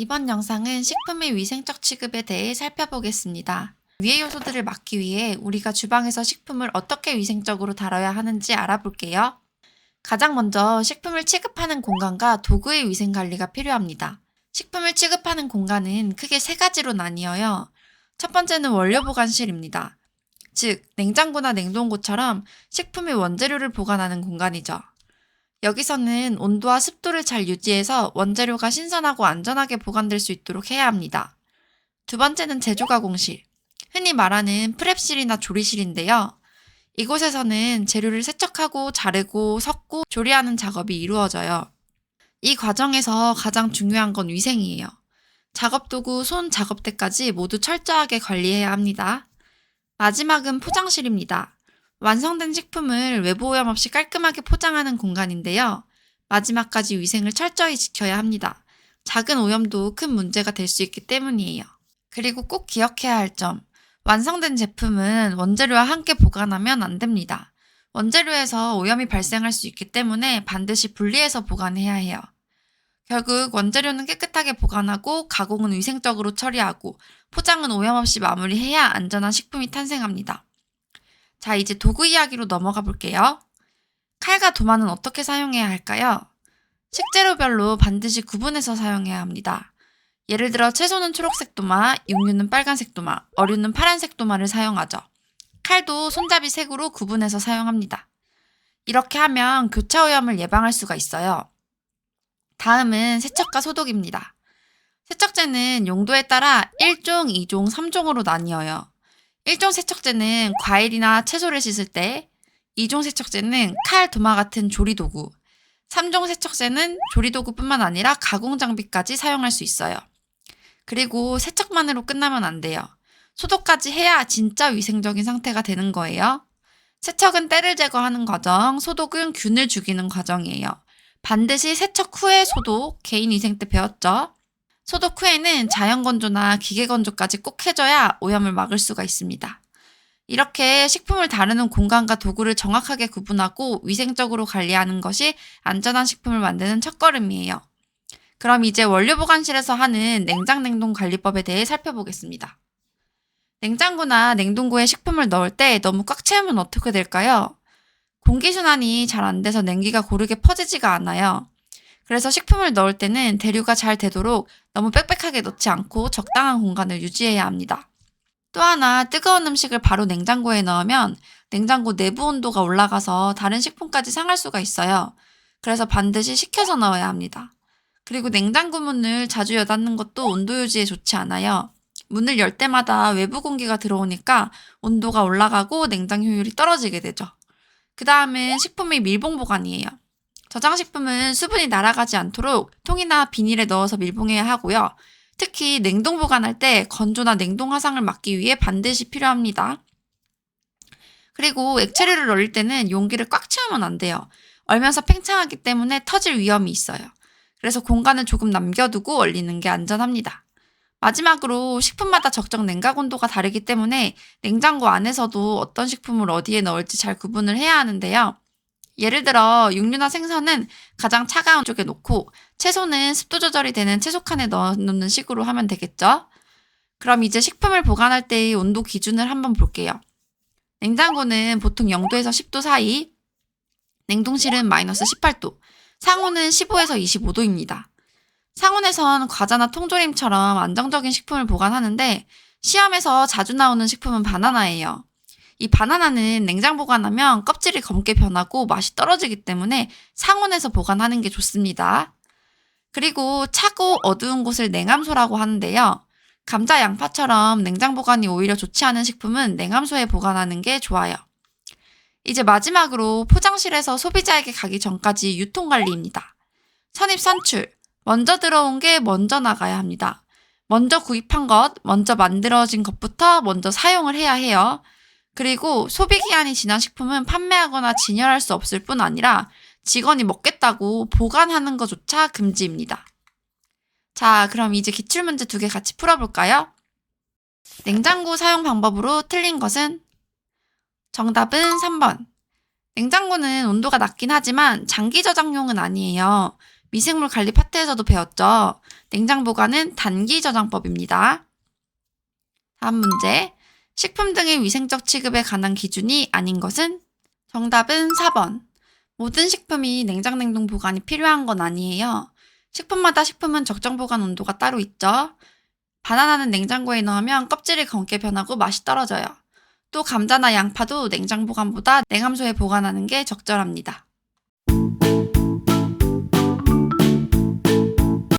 이번 영상은 식품의 위생적 취급에 대해 살펴보겠습니다. 위의 요소들을 막기 위해 우리가 주방에서 식품을 어떻게 위생적으로 다뤄야 하는지 알아볼게요. 가장 먼저 식품을 취급하는 공간과 도구의 위생 관리가 필요합니다. 식품을 취급하는 공간은 크게 세 가지로 나뉘어요. 첫 번째는 원료 보관실입니다. 즉, 냉장고나 냉동고처럼 식품의 원재료를 보관하는 공간이죠. 여기서는 온도와 습도를 잘 유지해서 원재료가 신선하고 안전하게 보관될 수 있도록 해야 합니다. 두 번째는 제조가공실, 흔히 말하는 프랩실이나 조리실인데요. 이곳에서는 재료를 세척하고 자르고 섞고 조리하는 작업이 이루어져요. 이 과정에서 가장 중요한 건 위생이에요. 작업도구, 손 작업대까지 모두 철저하게 관리해야 합니다. 마지막은 포장실입니다. 완성된 식품을 외부 오염 없이 깔끔하게 포장하는 공간인데요. 마지막까지 위생을 철저히 지켜야 합니다. 작은 오염도 큰 문제가 될 수 있기 때문이에요. 그리고 꼭 기억해야 할 점. 완성된 제품은 원재료와 함께 보관하면 안 됩니다. 원재료에서 오염이 발생할 수 있기 때문에 반드시 분리해서 보관해야 해요. 결국 원재료는 깨끗하게 보관하고 가공은 위생적으로 처리하고 포장은 오염 없이 마무리해야 안전한 식품이 탄생합니다. 자, 이제 도구 이야기로 넘어가 볼게요. 칼과 도마는 어떻게 사용해야 할까요? 식재료별로 반드시 구분해서 사용해야 합니다. 예를 들어 채소는 초록색 도마, 육류는 빨간색 도마, 어류는 파란색 도마를 사용하죠. 칼도 손잡이 색으로 구분해서 사용합니다. 이렇게 하면 교차 오염을 예방할 수가 있어요. 다음은 세척과 소독입니다. 세척제는 용도에 따라 1종, 2종, 3종으로 나뉘어요. 1종 세척제는 과일이나 채소를 씻을 때, 2종 세척제는 칼, 도마 같은 조리도구, 3종 세척제는 조리도구뿐만 아니라 가공장비까지 사용할 수 있어요. 그리고 세척만으로 끝나면 안 돼요. 소독까지 해야 진짜 위생적인 상태가 되는 거예요. 세척은 때를 제거하는 과정, 소독은 균을 죽이는 과정이에요. 반드시 세척 후에 소독, 개인위생 때 배웠죠? 소독 후에는 자연건조나 기계건조까지 꼭 해줘야 오염을 막을 수가 있습니다. 이렇게 식품을 다루는 공간과 도구를 정확하게 구분하고 위생적으로 관리하는 것이 안전한 식품을 만드는 첫걸음이에요. 그럼 이제 원료보관실에서 하는 냉장-냉동 관리법에 대해 살펴보겠습니다. 냉장고나 냉동고에 식품을 넣을 때 너무 꽉 채우면 어떻게 될까요? 공기순환이 잘 안 돼서 냉기가 고르게 퍼지지가 않아요. 그래서 식품을 넣을 때는 대류가 잘 되도록 너무 빽빽하게 넣지 않고 적당한 공간을 유지해야 합니다. 또 하나, 뜨거운 음식을 바로 냉장고에 넣으면 냉장고 내부 온도가 올라가서 다른 식품까지 상할 수가 있어요. 그래서 반드시 식혀서 넣어야 합니다. 그리고 냉장고 문을 자주 여닫는 것도 온도 유지에 좋지 않아요. 문을 열 때마다 외부 공기가 들어오니까 온도가 올라가고 냉장 효율이 떨어지게 되죠. 그 다음은 식품의 밀봉 보관이에요. 저장식품은 수분이 날아가지 않도록 통이나 비닐에 넣어서 밀봉해야 하고요. 특히 냉동 보관할 때 건조나 냉동 화상을 막기 위해 반드시 필요합니다. 그리고 액체류를 얼릴 때는 용기를 꽉 채우면 안 돼요. 얼면서 팽창하기 때문에 터질 위험이 있어요. 그래서 공간을 조금 남겨두고 얼리는 게 안전합니다. 마지막으로 식품마다 적정 냉각 온도가 다르기 때문에 냉장고 안에서도 어떤 식품을 어디에 넣을지 잘 구분을 해야 하는데요. 예를 들어 육류나 생선은 가장 차가운 쪽에 놓고 채소는 습도 조절이 되는 채소칸에 넣어놓는 식으로 하면 되겠죠? 그럼 이제 식품을 보관할 때의 온도 기준을 한번 볼게요. 냉장고는 보통 0도에서 10도 사이, 냉동실은 마이너스 18도, 상온은 15에서 25도입니다. 상온에선 과자나 통조림처럼 안정적인 식품을 보관하는데 시험에서 자주 나오는 식품은 바나나예요. 이 바나나는 냉장 보관하면 껍질이 검게 변하고 맛이 떨어지기 때문에 상온에서 보관하는 게 좋습니다. 그리고 차고 어두운 곳을 냉암소라고 하는데요. 감자, 양파처럼 냉장 보관이 오히려 좋지 않은 식품은 냉암소에 보관하는 게 좋아요. 이제 마지막으로 포장실에서 소비자에게 가기 전까지 유통관리입니다. 선입 선출, 먼저 들어온 게 먼저 나가야 합니다. 먼저 구입한 것, 먼저 만들어진 것부터 먼저 사용을 해야 해요. 그리고 소비기한이 지난 식품은 판매하거나 진열할 수 없을 뿐 아니라 직원이 먹겠다고 보관하는 것조차 금지입니다. 자, 그럼 이제 기출문제 2개 같이 풀어볼까요? 냉장고 사용 방법으로 틀린 것은? 정답은 3번. 냉장고는 온도가 낮긴 하지만 장기 저장용은 아니에요. 미생물 관리 파트에서도 배웠죠. 냉장 보관은 단기 저장법입니다. 다음 문제. 식품 등의 위생적 취급에 관한 기준이 아닌 것은? 정답은 4번. 모든 식품이 냉장 냉동 보관이 필요한 건 아니에요. 식품마다 식품은 적정 보관 온도가 따로 있죠. 바나나는 냉장고에 넣으면 껍질이 검게 변하고 맛이 떨어져요. 또 감자나 양파도 냉장 보관보다 냉함소에 보관하는 게 적절합니다.